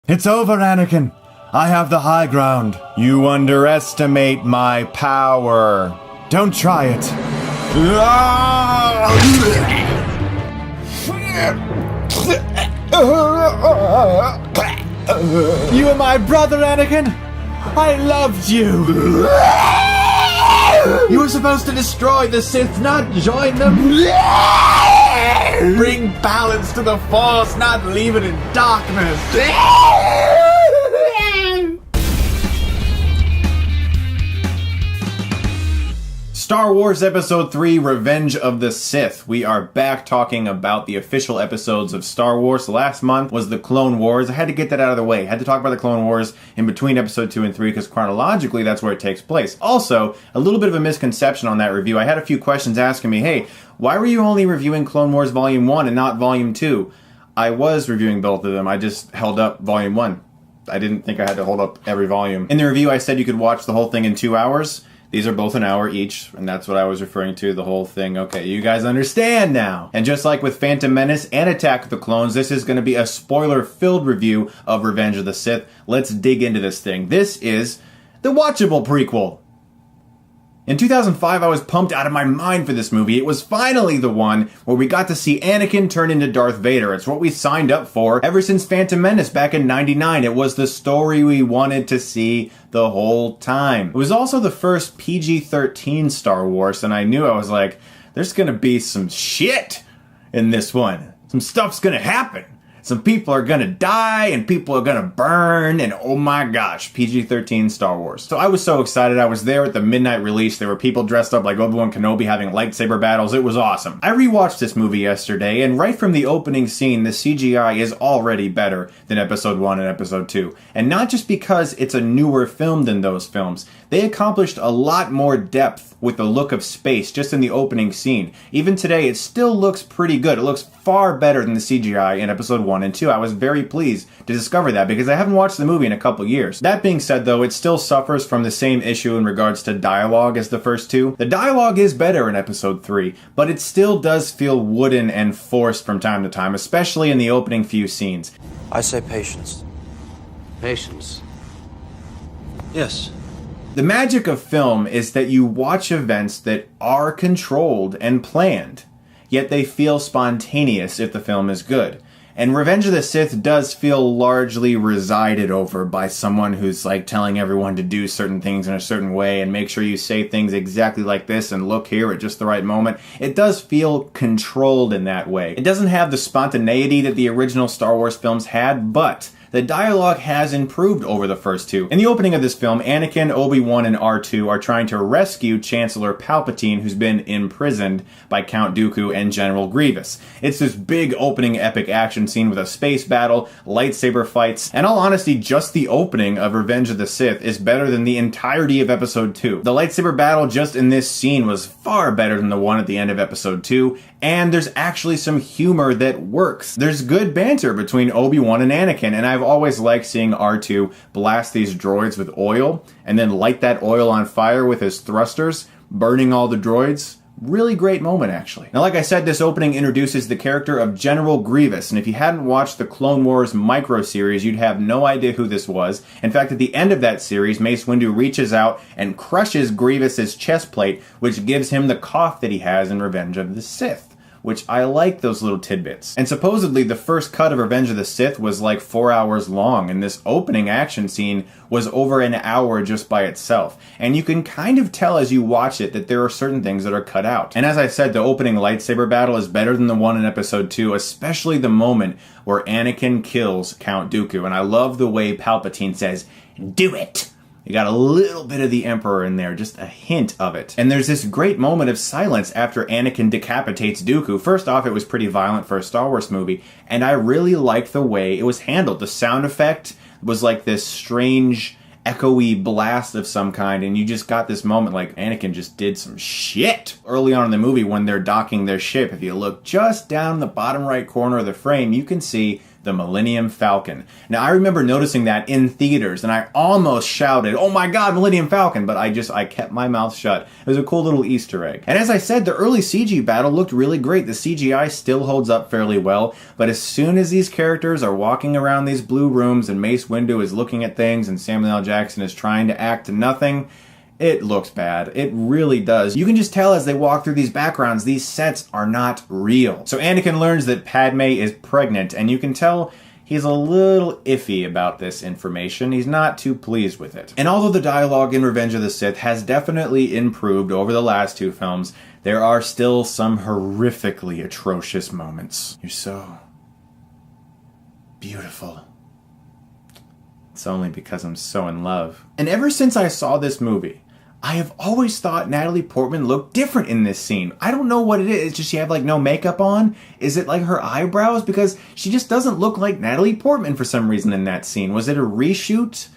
It's over, Anakin. I have the high ground. You underestimate my power. Don't try it. You are my brother, Anakin. I loved you. You were supposed to destroy the Sith, not join them. Bring balance to the Force, not leave it in darkness. Star Wars Episode 3, Revenge of the Sith. We are back talking about the official episodes of Star Wars. Last month was the Clone Wars. I had to get that out of the way. I had to talk about the Clone Wars in between Episode 2 and 3 because chronologically that's where it takes place. Also, a little bit of a misconception on that review. I had a few questions asking me, hey, why were you only reviewing Clone Wars Volume 1 and not Volume 2? I was reviewing both of them. I just held up Volume 1. I didn't think I had to hold up every volume. In the review, I said you could watch the whole thing in 2 hours. These are both an hour each, and that's what I was referring to, the whole thing. Okay, you guys understand now. And just like with Phantom Menace and Attack of the Clones, this is going to be a spoiler-filled review of Revenge of the Sith. Let's dig into this thing. This is the watchable prequel. In 2005, I was pumped out of my mind for this movie. It was finally the one where we got to see Anakin turn into Darth Vader. It's what we signed up for ever since Phantom Menace back in '99. It was the story we wanted to see the whole time. It was also the first PG-13 Star Wars, and I knew, I was like, there's gonna be some shit in this one. Some stuff's gonna happen. Some people are gonna die, and people are gonna burn, and oh my gosh, PG-13 Star Wars. So I was so excited. I was there at the midnight release. There were people dressed up like Obi-Wan Kenobi having lightsaber battles. It was awesome. I rewatched this movie yesterday, and right from the opening scene, the CGI is already better than Episode 1 and Episode 2. And not just because it's a newer film than those films. They accomplished a lot more depth with the look of space just in the opening scene. Even today, it still looks pretty good. It looks far better than the CGI in Episode 1 and 2. I was very pleased to discover that because I haven't watched the movie in a couple years. That being said, though, it still suffers from the same issue in regards to dialogue as the first two. The dialogue is better in Episode 3, but it still does feel wooden and forced from time to time, especially in the opening few scenes. I say patience. Patience? Yes. The magic of film is that you watch events that are controlled and planned, yet they feel spontaneous if the film is good. And Revenge of the Sith does feel largely resided over by someone who's like telling everyone to do certain things in a certain way and make sure you say things exactly like this and look here at just the right moment. It does feel controlled in that way. It doesn't have the spontaneity that the original Star Wars films had, but the dialogue has improved over the first two. In the opening of this film, Anakin, Obi-Wan, and R2 are trying to rescue Chancellor Palpatine, who's been imprisoned by Count Dooku and General Grievous. It's this big opening epic action scene with a space battle, lightsaber fights. In all honesty, just the opening of Revenge of the Sith is better than the entirety of Episode 2. The lightsaber battle just in this scene was far better than the one at the end of Episode 2, and there's actually some humor that works. There's good banter between Obi-Wan and Anakin, and I've always liked seeing R2 blast these droids with oil, and then light that oil on fire with his thrusters, burning all the droids. Really great moment, actually. Now, like I said, this opening introduces the character of General Grievous, and if you hadn't watched the Clone Wars micro-series, you'd have no idea who this was. In fact, at the end of that series, Mace Windu reaches out and crushes Grievous's chest plate, which gives him the cough that he has in Revenge of the Sith. Which I like those little tidbits. And supposedly the first cut of Revenge of the Sith was like 4 hours long, and this opening action scene was over an hour just by itself. And you can kind of tell as you watch it that there are certain things that are cut out. And as I said, the opening lightsaber battle is better than the one in Episode 2, especially the moment where Anakin kills Count Dooku. And I love the way Palpatine says, "Do it!" You got a little bit of the Emperor in there, just a hint of it. And there's this great moment of silence after Anakin decapitates Dooku. First off, it was pretty violent for a Star Wars movie, and I really liked the way it was handled. The sound effect was like this strange, echoey blast of some kind, and you just got this moment like Anakin just did some shit. Early on in the movie when they're docking their ship, if you look just down the bottom right corner of the frame, you can see the Millennium Falcon. Now, I remember noticing that in theaters, and I almost shouted, "Oh my god, Millennium Falcon!" But I kept my mouth shut. It was a cool little Easter egg. And as I said, the early CG battle looked really great. The CGI still holds up fairly well, but as soon as these characters are walking around these blue rooms and Mace Windu is looking at things and Samuel L. Jackson is trying to act nothing, it looks bad. It really does. You can just tell as they walk through these backgrounds, these sets are not real. So Anakin learns that Padme is pregnant, and you can tell he's a little iffy about this information. He's not too pleased with it. And although the dialogue in Revenge of the Sith has definitely improved over the last two films, there are still some horrifically atrocious moments. You're so beautiful. It's only because I'm so in love. And ever since I saw this movie, I have always thought Natalie Portman looked different in this scene. I don't know what it is. Does she have like no makeup on? Is it like her eyebrows? Because she just doesn't look like Natalie Portman for some reason in that scene. Was it a reshoot?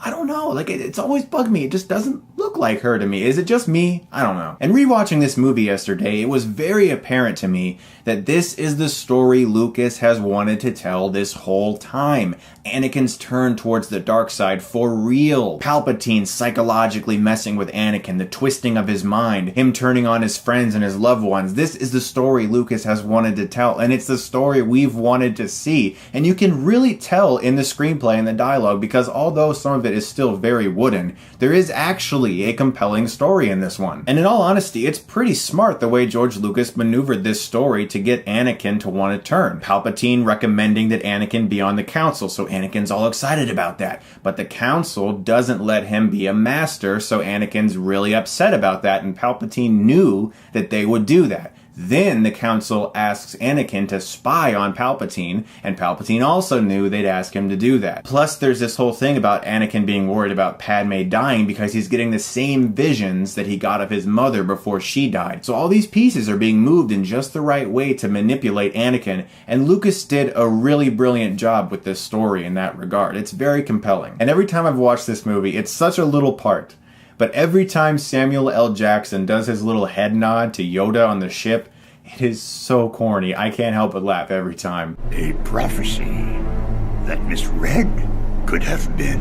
I don't know. Like, it's always bugged me. It just doesn't look like her to me. Is it just me? I don't know. And rewatching this movie yesterday, it was very apparent to me that this is the story Lucas has wanted to tell this whole time. Anakin's turn towards the dark side for real. Palpatine psychologically messing with Anakin, the twisting of his mind, him turning on his friends and his loved ones. This is the story Lucas has wanted to tell, and it's the story we've wanted to see. And you can really tell in the screenplay and the dialogue, because although some of it is still very wooden, there is actually a compelling story in this one. And in all honesty, it's pretty smart the way George Lucas maneuvered this story to get Anakin to want to turn. Palpatine recommending that Anakin be on the council, so Anakin's all excited about that. But the council doesn't let him be a master, so Anakin's really upset about that, and Palpatine knew that they would do that. Then the council asks Anakin to spy on Palpatine, and Palpatine also knew they'd ask him to do that. Plus, there's this whole thing about Anakin being worried about Padme dying because he's getting the same visions that he got of his mother before she died. So all these pieces are being moved in just the right way to manipulate Anakin, and Lucas did a really brilliant job with this story in that regard. It's very compelling. And every time I've watched this movie, it's such a little part. But every time Samuel L. Jackson does his little head nod to Yoda on the ship, it is so corny. I can't help but laugh every time. A prophecy that misread could have been.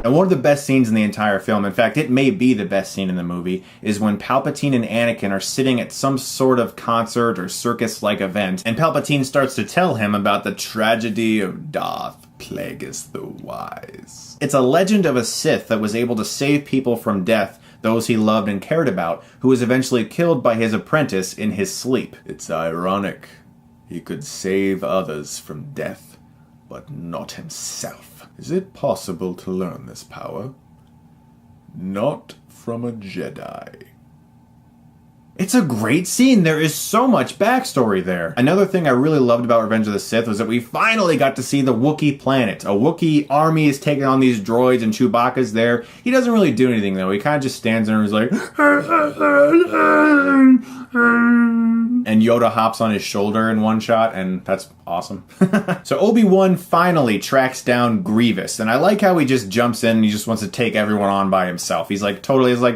And one of the best scenes in the entire film, in fact, it may be the best scene in the movie, is when Palpatine and Anakin are sitting at some sort of concert or circus-like event, and Palpatine starts to tell him about the tragedy of Darth Plagueis the Wise. It's a legend of a Sith that was able to save people from death, those he loved and cared about, who was eventually killed by his apprentice in his sleep. It's ironic. He could save others from death, but not himself. Is it possible to learn this power? Not from a Jedi. It's a great scene. There is so much backstory there. Another thing I really loved about Revenge of the Sith was that we finally got to see the Wookiee planet. A Wookiee army is taking on these droids and Chewbacca's there. He doesn't really do anything though. He kind of just stands there and is like... and Yoda hops on his shoulder in one shot, and that's awesome. So Obi-Wan finally tracks down Grievous, and I like how he just jumps in and he just wants to take everyone on by himself. He's like,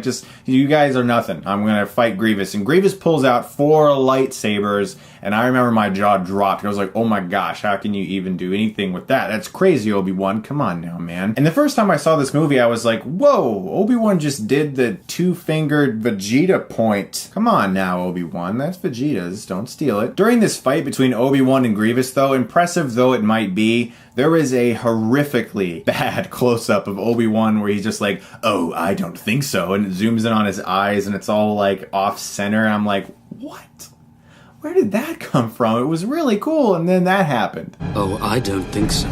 just, you guys are nothing. I'm gonna fight Grievous. And Grievous pulls out 4 lightsabers, and I remember my jaw dropped. I was like, oh my gosh, how can you even do anything with that? That's crazy, Obi-Wan. Come on now, man. And the first time I saw this movie, I was like, whoa, Obi-Wan just did the 2-fingered Vegeta point. Come on now, Obi-Wan. That's Vegeta's. Don't steal it. During this fight between Obi-Wan and Grievous, though, impressive though it might be, there is a horrifically bad close-up of Obi-Wan where he's just like, oh, I don't think so, and it zooms in on his eyes and it's all like off-center. I'm like, what? Where did that come from? It was really cool, and then that happened. Oh, I don't think so.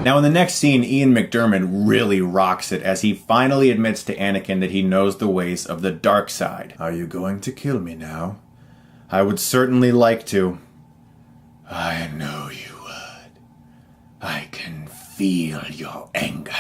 Now in the next scene, Ian McDiarmid really rocks it as he finally admits to Anakin that he knows the ways of the dark side. Are you going to kill me now? I would certainly like to. I know you would. I can feel your anger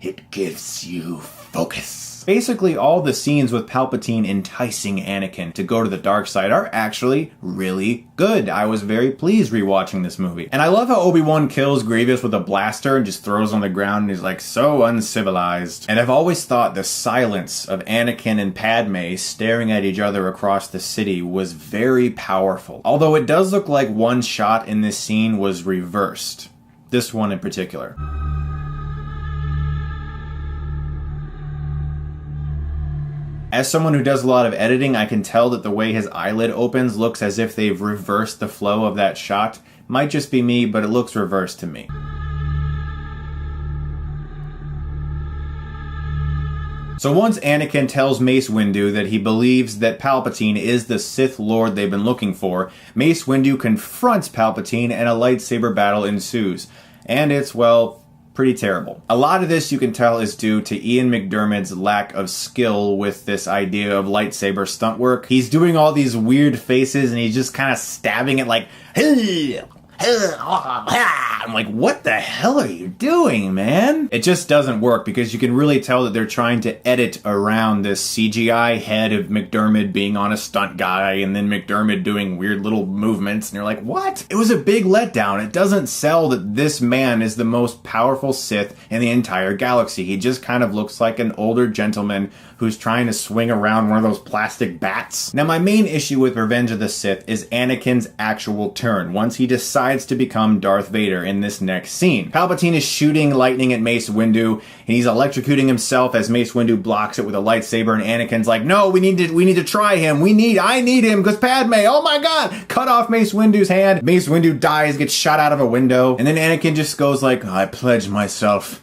It gives you focus. Basically, all the scenes with Palpatine enticing Anakin to go to the dark side are actually really good. I was very pleased rewatching this movie. And I love how Obi-Wan kills Grievous with a blaster and just throws on the ground and he's like, so uncivilized. And I've always thought the silence of Anakin and Padme staring at each other across the city was very powerful. Although it does look like one shot in this scene was reversed. This one in particular. As someone who does a lot of editing, I can tell that the way his eyelid opens looks as if they've reversed the flow of that shot. Might just be me, but it looks reversed to me. So once Anakin tells Mace Windu that he believes that Palpatine is the Sith Lord they've been looking for, Mace Windu confronts Palpatine and a lightsaber battle ensues. And it's, well, pretty terrible. A lot of this you can tell is due to Ian McDiarmid's lack of skill with this idea of lightsaber stunt work. He's doing all these weird faces and he's just kind of stabbing it like, I'm like, what the hell are you doing, man? It just doesn't work because you can really tell that they're trying to edit around this CGI head of McDiarmid being on a stunt guy and then McDiarmid doing weird little movements and you're like, what? It was a big letdown. It doesn't sell that this man is the most powerful Sith in the entire galaxy. He just kind of looks like an older gentleman who's trying to swing around one of those plastic bats. Now, my main issue with Revenge of the Sith is Anakin's actual turn once he decides to become Darth Vader in this next scene. Palpatine is shooting lightning at Mace Windu, and he's electrocuting himself as Mace Windu blocks it with a lightsaber, and Anakin's like, no, we need to try him. I need him, because Padme, oh my god! Cut off Mace Windu's hand. Mace Windu dies, gets shot out of a window, and then Anakin just goes like, I pledge myself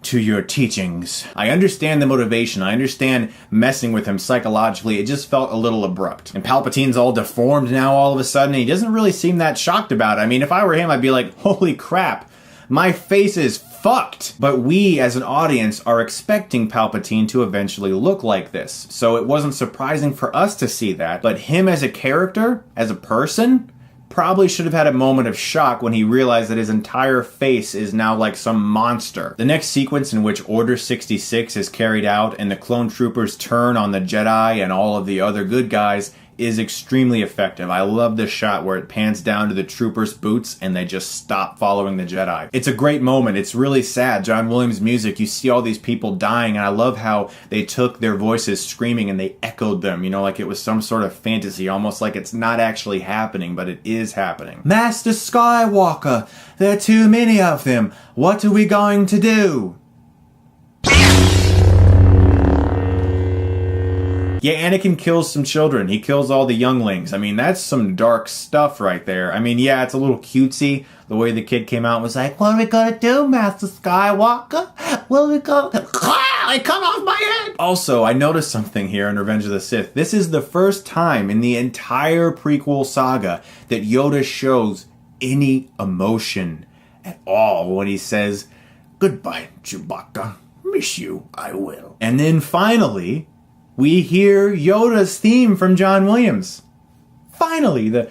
to your teachings. I understand the motivation. I understand messing with him psychologically. It just felt a little abrupt. And Palpatine's all deformed now all of a sudden. He doesn't really seem that shocked about it. I mean, if I were him, I'd be like, holy crap, my face is fucked. But we, as an audience, are expecting Palpatine to eventually look like this. So it wasn't surprising for us to see that. But him as a character, as a person, probably should have had a moment of shock when he realized that his entire face is now like some monster. The next sequence in which Order 66 is carried out and the clone troopers turn on the Jedi and all of the other good guys is extremely effective. I love this shot where it pans down to the troopers' boots and they just stop following the Jedi. It's a great moment. It's really sad. John Williams' music, you see all these people dying, and I love how they took their voices screaming and they echoed them, you know, like it was some sort of fantasy, almost like it's not actually happening, but it is happening. Master Skywalker, there are too many of them. What are we going to do? Yeah, Anakin kills some children. He kills all the younglings. I mean, that's some dark stuff right there. I mean, yeah, it's a little cutesy. The way the kid came out and was like, what are we gonna do, Master Skywalker? What are we gonna... I cut off my head! Also, I noticed something here in Revenge of the Sith. This is the first time in the entire prequel saga that Yoda shows any emotion at all when he says, goodbye, Chewbacca. Miss you, I will. And then finally, we hear Yoda's theme from John Williams. Finally, the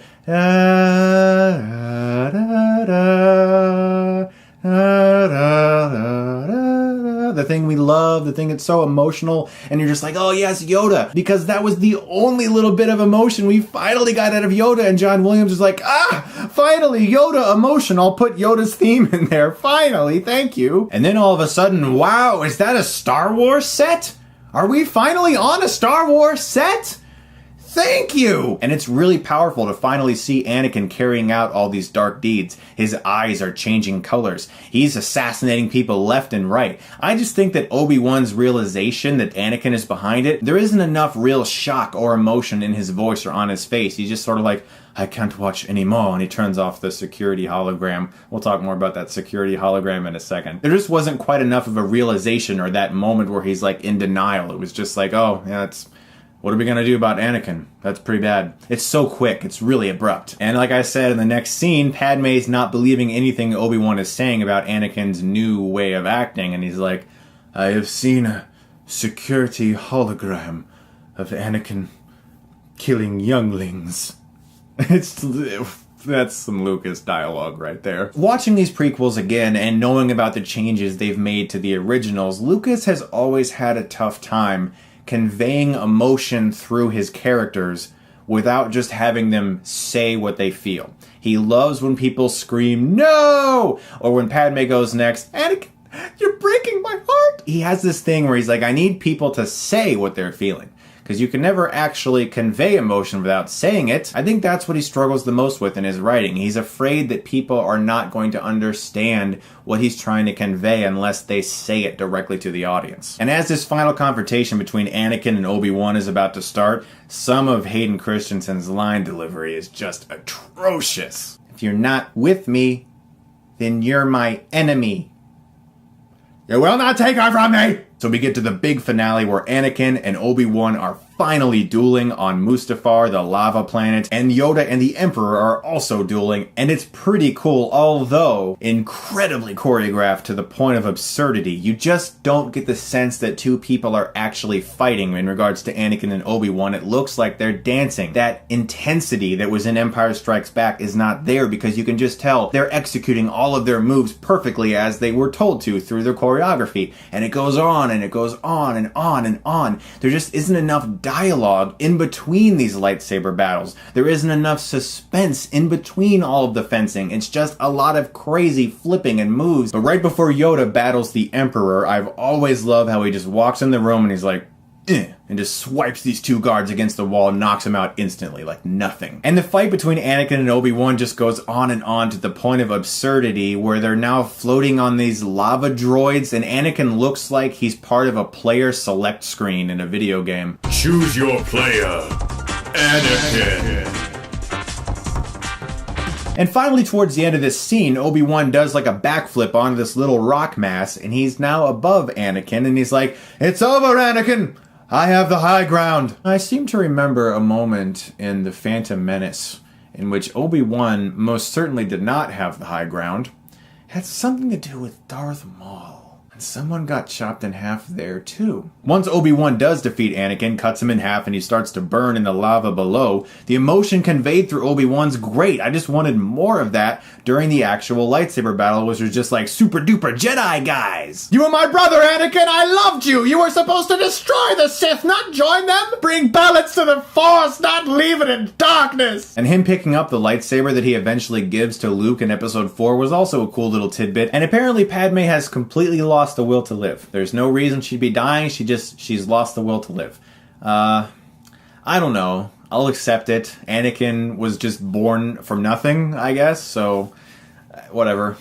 thing we love, the thing that's so emotional, and you're just like, oh yes, Yoda, because that was the only little bit of emotion we finally got out of Yoda, and John Williams was like, finally, Yoda emotion, I'll put Yoda's theme in there, finally, thank you. And then all of a sudden, wow, is that a Star Wars set? Are we finally on a Star Wars set? Thank you! And it's really powerful to finally see Anakin carrying out all these dark deeds. His eyes are changing colors. He's assassinating people left and right. I just think that Obi-Wan's realization that Anakin is behind it, there isn't enough real shock or emotion in his voice or on his face. He's just sort of like, I can't watch anymore, and he turns off the security hologram. We'll talk more about that security hologram in a second. There just wasn't quite enough of a realization or that moment where he's like in denial. It was just like, oh, yeah, what are we gonna do about Anakin? That's pretty bad. It's so quick, it's really abrupt. And like I said, in the next scene, Padme's not believing anything Obi-Wan is saying about Anakin's new way of acting, and he's like, I have seen a security hologram of Anakin killing younglings. It's That's some Lucas dialogue right there. Watching these prequels again and knowing about the changes they've made to the originals, Lucas has always had a tough time conveying emotion through his characters without just having them say what they feel. He loves when people scream, "No!" or when Padme goes next, "Anakin, you're breaking my heart!" He has this thing where he's like, I need people to say what they're feeling. Because you can never actually convey emotion without saying it. I think that's what he struggles the most with in his writing. He's afraid that people are not going to understand what he's trying to convey unless they say it directly to the audience. And as this final confrontation between Anakin and Obi-Wan is about to start, some of Hayden Christensen's line delivery is just atrocious. If you're not with me, then you're my enemy. You will not take her from me! So we get to the big finale where Anakin and Obi-Wan are finally dueling on Mustafar, the lava planet, and Yoda and the Emperor are also dueling, and it's pretty cool, although incredibly choreographed to the point of absurdity. You just don't get the sense that two people are actually fighting in regards to Anakin and Obi-Wan. It looks like they're dancing. That intensity that was in Empire Strikes Back is not there because you can just tell they're executing all of their moves perfectly as they were told to through their choreography, and it goes on and it goes on and on and on. There just isn't enough dialogue in between these lightsaber battles. There isn't enough suspense in between all of the fencing. It's just a lot of crazy flipping and moves. But right before Yoda battles the Emperor, I've always loved how he just walks in the room and he's like, and just swipes these two guards against the wall and knocks them out instantly, like nothing. And the fight between Anakin and Obi-Wan just goes on and on to the point of absurdity where they're now floating on these lava droids and Anakin looks like he's part of a player select screen in a video game. Choose your player, Anakin. And finally, towards the end of this scene, Obi-Wan does like a backflip onto this little rock mass and he's now above Anakin and he's like, "It's over, Anakin! I have the high ground." I seem to remember a moment in The Phantom Menace in which Obi-Wan most certainly did not have the high ground. It had something to do with Darth Maul. And someone got chopped in half there too. Once Obi-Wan does defeat Anakin, cuts him in half, and he starts to burn in the lava below, the emotion conveyed through Obi-Wan's great. I just wanted more of that during the actual lightsaber battle, which was just like super duper Jedi guys. "You were my brother, Anakin! I loved you! You were supposed to destroy the Sith, not join them! Bring balance to the Force, not leave it in darkness!" And him picking up the lightsaber that he eventually gives to Luke in Episode 4 was also a cool little tidbit, and apparently Padme has completely lost the will to live. There's no reason she'd be dying, she's lost the will to live. I don't know. I'll accept it. Anakin was just born from nothing, I guess, so whatever.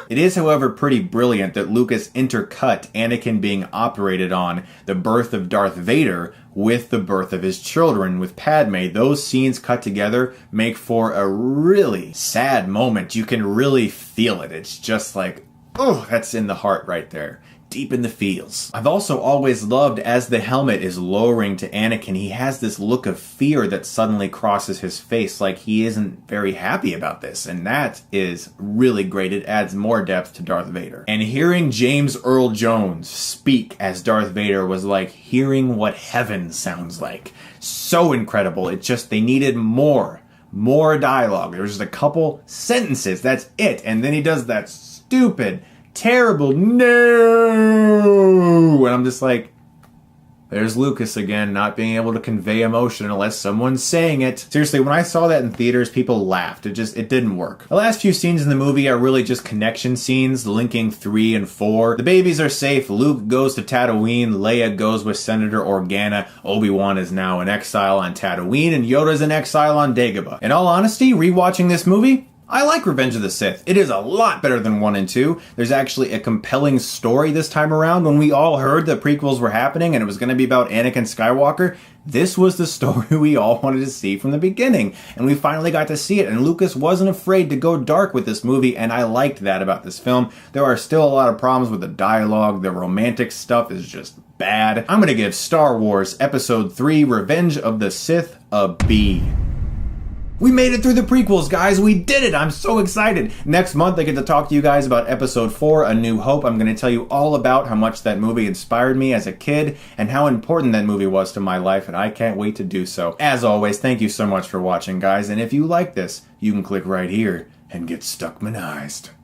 It is, however, pretty brilliant that Lucas intercut Anakin being operated on, the birth of Darth Vader, with the birth of his children, with Padme. Those scenes cut together make for a really sad moment. You can really feel it. It's just like, oh, that's in the heart right there. Deep in the feels. I've also always loved as the helmet is lowering to Anakin, he has this look of fear that suddenly crosses his face, like he isn't very happy about this, and that is really great. It adds more depth to Darth Vader. And hearing James Earl Jones speak as Darth Vader was like hearing what heaven sounds like. So incredible. It just, they needed more dialogue. There's just a couple sentences, that's it, and then he does that stupid, terrible no, and I'm just like, there's Lucas again, not being able to convey emotion unless someone's saying it. Seriously, when I saw that in theaters, people laughed. It didn't work. The last few scenes in the movie are really just connection scenes, linking 3 and 4. The babies are safe, Luke goes to Tatooine, Leia goes with Senator Organa, Obi-Wan is now in exile on Tatooine, and Yoda's in exile on Dagobah. In all honesty, rewatching this movie, I like Revenge of the Sith. It is a lot better than 1 and 2. There's actually a compelling story this time around. When we all heard the prequels were happening and it was going to be about Anakin Skywalker, this was the story we all wanted to see from the beginning. And we finally got to see it. And Lucas wasn't afraid to go dark with this movie, and I liked that about this film. There are still a lot of problems with the dialogue. The romantic stuff is just bad. I'm going to give Star Wars Episode 3 Revenge of the Sith a B. We made it through the prequels, guys. We did it. I'm so excited. Next month, I get to talk to you guys about Episode 4, A New Hope. I'm going to tell you all about how much that movie inspired me as a kid and how important that movie was to my life, and I can't wait to do so. As always, thank you so much for watching, guys, and if you like this, you can click right here and get Stuckmanized.